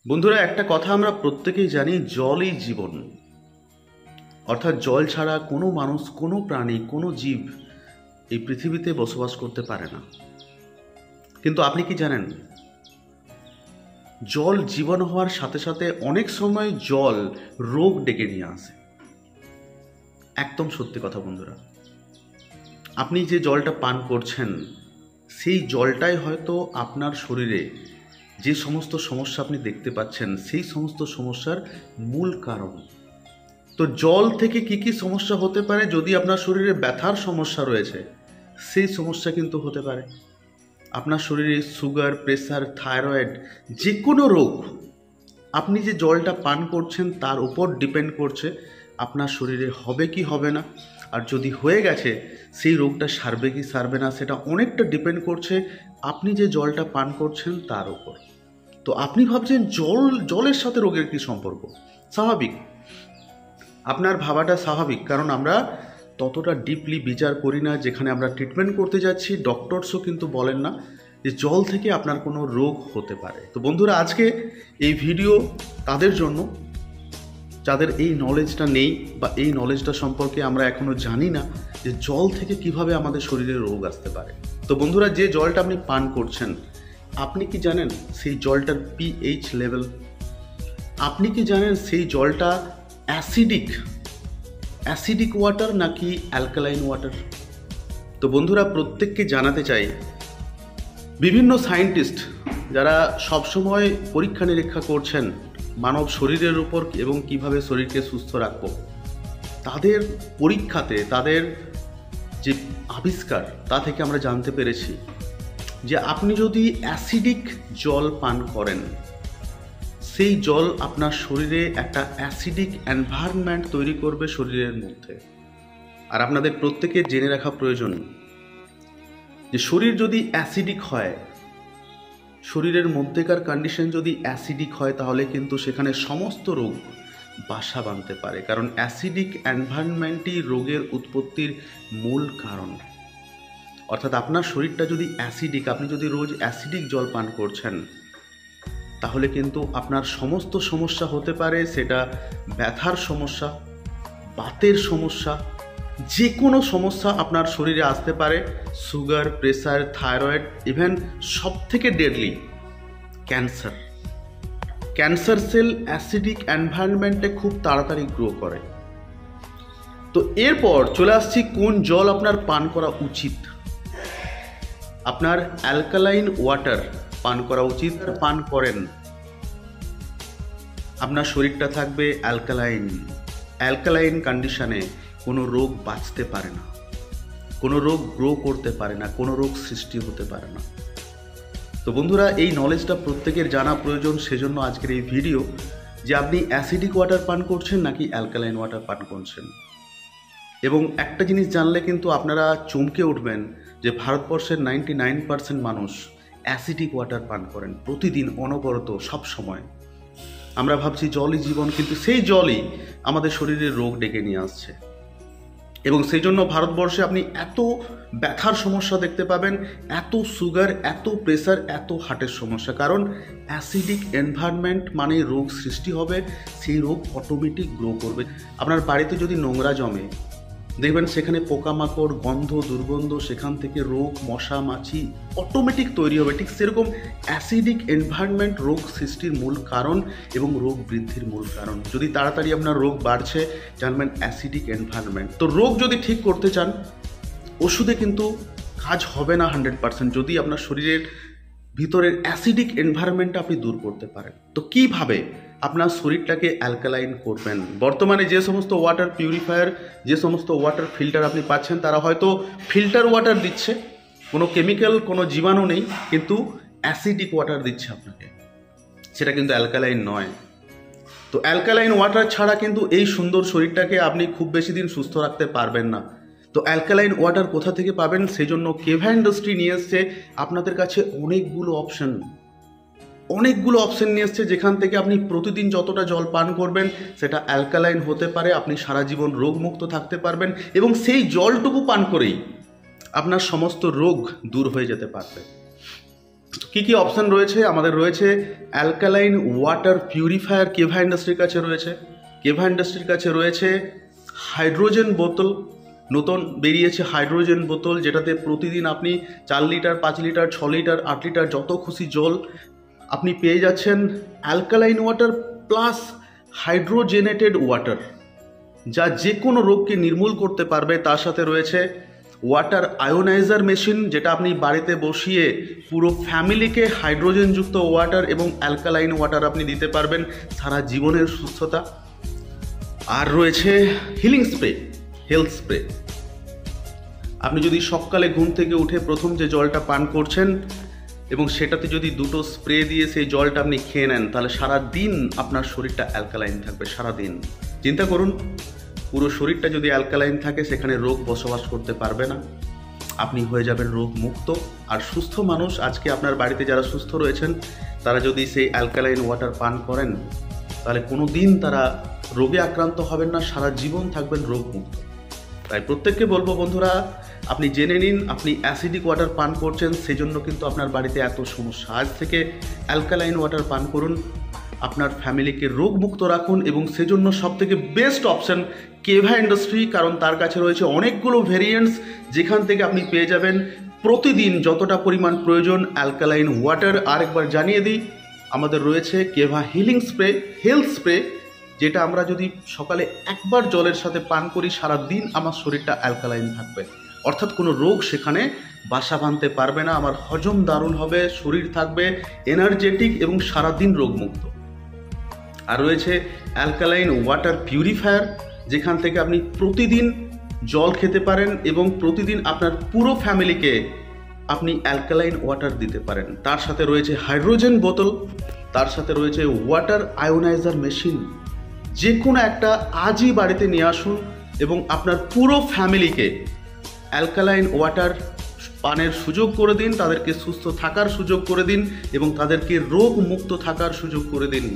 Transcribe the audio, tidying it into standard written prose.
বন্ধুরা, একটা কথা আমরা প্রত্যেকেই জানি, জলই জীবন। অর্থাৎ জল ছাড়া কোনো মানুষ, কোনো প্রাণী, কোনো জীব এই পৃথিবীতে বসবাস করতে পারে না। কিন্তু আপনি কি জানেন, জল জীবন হওয়ার সাথে সাথে অনেক সময় জল রোগ ডেকে নিয়ে আসে। একদম সত্যি কথা বন্ধুরা। আপনি যে জলটা পান করছেন, সেই জলটাই হয়তো আপনার শরীরে যে সমস্ত সমস্যা আপনি দেখতে পাচ্ছেন, সেই সমস্ত সমস্যার মূল কারণ। তো জল থেকে কি কি সমস্যা হতে পারে? যদি আপনার শরীরে ব্যথার সমস্যা রয়েছে, সেই সমস্যা কিন্তু হতে পারে। আপনার শরীরে সুগার, প্রেসার, থাইরয়েড, যে কোনো রোগ, আপনি যে জলটা পান করছেন তার উপর ডিপেন্ড করছে আপনার শরীরে হবে কি হবে না। আর যদি হয়ে গেছে, সেই রোগটা সারবে কি সারবে না, সেটা অনেকটা ডিপেন্ড করছে আপনি যে জলটা পান করছেন তার উপর। তো আপনি ভাবছেন জলের সাথে রোগের কি সম্পর্ক? স্বাভাবিক, আপনার ভাবাটা স্বাভাবিক, কারণ আমরা ততটা ডিপলি বিচার করি না। যেখানে আমরা ট্রিটমেন্ট করতে যাচ্ছি, ডক্টরসও কিন্তু বলেন না যে জল থেকে আপনার কোনো রোগ হতে পারে। তো বন্ধুরা, আজকে এই ভিডিও তাদের জন্য যাদের এই নলেজটা নেই, বা এই নলেজটা সম্পর্কে আমরা এখনও জানি না যে জল থেকে কিভাবে আমাদের শরীরে রোগ আসতে পারে। তো বন্ধুরা, যে জলটা আপনি পান করছেন, আপনি কি জানেন সেই জলটার পিএইচ লেভেল? আপনি কি জানেন সেই জলটা অ্যাসিডিক ওয়াটার নাকি অ্যালকালাইন ওয়াটার? তো বন্ধুরা, প্রত্যেককে জানাতে চাই, বিভিন্ন সায়েন্টিস্ট যারা সবসময় পরীক্ষা নিরীক্ষা করছেন মানব শরীরের উপর এবং কিভাবে শরীরকে সুস্থ রাখবো, তাদের পরীক্ষাতে, তাদের যে আবিষ্কার, তা থেকে আমরা জানতে পেরেছি যে আপনি যদি অ্যাসিডিক জল পান করেন, সেই জল আপনার শরীরে একটা অ্যাসিডিক এনভায়রনমেন্ট তৈরি করবে শরীরের মধ্যে। আর আপনাদের প্রত্যেকের জেনে রাখা প্রয়োজন যে শরীর যদি অ্যাসিডিক হয়, শরীরের মধ্যেকার কন্ডিশন যদি অ্যাসিডিক হয়, তাহলে কিন্তু সেখানে সমস্ত রোগ বাসা বাঁধতে পারে। কারণ অ্যাসিডিক এনভায়রনমেন্টই রোগের উৎপত্তির মূল কারণ। অর্থাৎ আপনার শরীরটা যদি অ্যাসিডিক, আপনি যদি রোজ অ্যাসিডিক জল পান করছেন, তাহলে কিন্তু আপনার সমস্ত সমস্যা হতে পারে। সেটা ব্যথার সমস্যা, বাতের সমস্যা, যে কোনো সমস্যা আপনার শরীরে আসতে পারে। সুগার, প্রেসার, থাইরয়েড, ইভেন সব থেকে ডেডলি ক্যান্সার সেল অ্যাসিডিক এনভায়রনমেন্টে খুব তাড়াতাড়ি গ্রো করে। তো এরপর চলে আসছি কোন জল আপনার পান করা উচিত। আপনার অ্যালকালাইন ওয়াটার পান করা উচিত। পান করেন, আপনার শরীরটা থাকবে অ্যালকালাইন কন্ডিশনে। কোনো রোগ বাঁচতে পারে না, কোনো রোগ গ্রো করতে পারে না, কোনো রোগ সৃষ্টি হতে পারে না। তো বন্ধুরা, এই নলেজটা প্রত্যেকের জানা প্রয়োজন। সেজন্য আজকের এই ভিডিও, যে আপনি অ্যাসিডিক ওয়াটার পান করছেন নাকি অ্যালকালাইন ওয়াটার পান করছেন। এবং একটা জিনিস জানলে কিন্তু আপনারা চমকে উঠবেন যে ভারতবর্ষের 99% মানুষ অ্যাসিডিক ওয়াটার পান করেন প্রতিদিন, অনবরত, সব সময়। আমরা ভাবছি জলই জীবন, কিন্তু সেই জলই আমাদের শরীরে রোগ ডেকে নিয়ে আসছে। এবং সেই জন্য ভারতবর্ষে আপনি এত ব্যথার সমস্যা দেখতে পাবেন, এত সুগার, এত প্রেসার, এত হার্টের সমস্যা। কারণ অ্যাসিডিক এনভায়রনমেন্ট মানে রোগ সৃষ্টি হবে, সেই রোগ অটোমেটিক গ্রো করবে। আপনার বাড়িতে যদি নোংরা জমে, দেখবেন সেখানে পোকামাকড়, গন্ধ, দুর্গন্ধ, সেখান থেকে রোগ, মশা মাছি অটোমেটিক তৈরি হবে। ঠিক সেরকম অ্যাসিডিক এনভায়রনমেন্ট রোগ সৃষ্টির মূল কারণ এবং রোগ বৃদ্ধির মূল কারণ। যদি তাড়াতাড়ি আপনার রোগ বাড়ছে, জানবেন অ্যাসিডিক এনভায়রনমেন্ট। তো রোগ যদি ঠিক করতে চান, ওষুধে কিন্তু কাজ হবে না 100%, যদি আপনার শরীরের ভিতরের অ্যাসিডিক এনভায়রনমেন্টটা আপনি দূর করতে পারেন। তো কিভাবে আপনার শরীরটাকে অ্যালকালাইন করবেন? বর্তমানে যে সমস্ত ওয়াটার পিউরিফায়ার, যে সমস্ত ওয়াটার ফিল্টার আপনি পাচ্ছেন, তারা হয়তো ফিল্টার ওয়াটার দিচ্ছে, কোনো কেমিক্যাল, কোনো জীবাণু নেই, কিন্তু অ্যাসিডিক ওয়াটার দিচ্ছে আপনাকে। সেটা কিন্তু অ্যালকালাইন নয়। তো অ্যালকালাইন ওয়াটার ছাড়া কিন্তু এই সুন্দর শরীরটাকে আপনি খুব বেশি দিন সুস্থ রাখতে পারবেন না। তো অ্যালকালাইন ওয়াটার কোথা থেকে পাবেন? সেই জন্য কেভা ইন্ডাস্ট্রি নিয়ে এসছে আপনাদের কাছে অনেকগুলো অপশন নিয়ে এসছে, যেখান থেকে আপনি প্রতিদিন যতটা জল পান করবেন সেটা অ্যালকালাইন হতে পারে। আপনি সারা জীবন রোগমুক্ত থাকতে পারবেন এবং সেই জলটুকু পান করেই আপনার সমস্ত রোগ দূর হয়ে যেতে পারবে। কি কি অপশন রয়েছে? আমাদের রয়েছে অ্যালকালাইন ওয়াটার পিউরিফায়ার, কেভা ইন্ডাস্ট্রির কাছে রয়েছে। কেভা ইন্ডাস্ট্রির কাছে রয়েছে হাইড্রোজেন বোতল, নতুন বেরিয়েছে হাইড্রোজেন বোতল, যেটাতে প্রতিদিন আপনি 4 লিটার, 5 লিটার, 6 লিটার, 8 লিটার যত খুশি জল আপনি পেয়ে যাচ্ছেন। Alkaline water plus hydrogenated water, যা যে কোনো রোগকে নির্মূল করতে পারবে। তার সাথে রয়েছে ওয়াটার আয়োনাইজার মেশিন, যেটা আপনি বাড়িতে বসিয়ে পুরো ফ্যামিলিকে হাইড্রোজেনযুক্ত ওয়াটার এবং অ্যালকালাইন ওয়াটার আপনি দিতে পারবেন সারা জীবনের সুস্থতা। আর রয়েছে হিলিং স্প্রে, হেলথ স্প্রে। আপনি যদি সকালে ঘুম থেকে উঠে প্রথম যে জলটা পান করছেন এবং সেটাতে যদি 2টো স্প্রে দিয়ে সেই জলটা আপনি খেয়ে নেন, তাহলে সারা দিন আপনার শরীরটা অ্যালকালাইন থাকবে। সারা দিন চিন্তা করুন, পুরো শরীরটা যদি অ্যালকালাইন থাকে, সেখানে রোগ বসবাস করতে পারবে না, আপনি হয়ে যাবেন রোগ মুক্ত। আর সুস্থ মানুষ, আজকে আপনার বাড়িতে যারা সুস্থ রয়েছেন, তারা যদি সেই অ্যালকালাইন ওয়াটার পান করেন, তাহলে কোনো দিন তারা রোগে আক্রান্ত হবেন না, সারা জীবন থাকবেন রোগ মুক্ত। তাই প্রত্যেককে বলবো বন্ধুরা, আপনি জেনে নিন, আপনি অ্যাসিডিক ওয়াটার পান করছেন, সেজন্য কিন্তু আপনার বাড়িতে এত সমস্যা। আজ থেকে অ্যালকালাইন ওয়াটার পান করুন, আপনার ফ্যামিলিকে রোগমুক্ত রাখুন। এবং সেজন্য সবথেকে বেস্ট অপশন কেভা ইন্ডাস্ট্রি, কারণ তার কাছে রয়েছে অনেকগুলো ভেরিয়েন্টস, যেখান থেকে আপনি পেয়ে যাবেন প্রতিদিন যতটা পরিমাণ প্রয়োজন অ্যালকালাইন ওয়াটার। আরেকবার জানিয়ে দিই, আমাদের রয়েছে কেভা হিলিং স্প্রে, হেলথ স্প্রে, যেটা আমরা যদি সকালে একবার জলের সাথে পান করি, সারা দিন আমার শরীরটা অ্যালকালাইন থাকবে, অর্থাৎ কোনো রোগ সেখানে বাসা বাঁধতে পারবে না। আমার হজম দারুণ হবে, শরীর থাকবে এনার্জেটিক এবং সারাদিন রোগমুক্ত। আর রয়েছে অ্যালকালাইন ওয়াটার পিউরিফায়ার, যেখান থেকে আপনি প্রতিদিন জল খেতে পারেন এবং প্রতিদিন আপনার পুরো ফ্যামিলিকে আপনি অ্যালকালাইন ওয়াটার দিতে পারেন। তার সাথে রয়েছে হাইড্রোজেন বোতল, তার সাথে রয়েছে ওয়াটার আয়োনাইজার মেশিন। যে কোনো একটা আজই বাড়িতে নিয়ে আসুন এবং আপনার পুরো ফ্যামিলিকে অ্যালকালাইন ওয়াটার পানের সুযোগ করে দিন, তাদেরকে সুস্থ থাকার সুযোগ করে দিন এবং তাদেরকে রোগ মুক্ত থাকার সুযোগ করে দিন।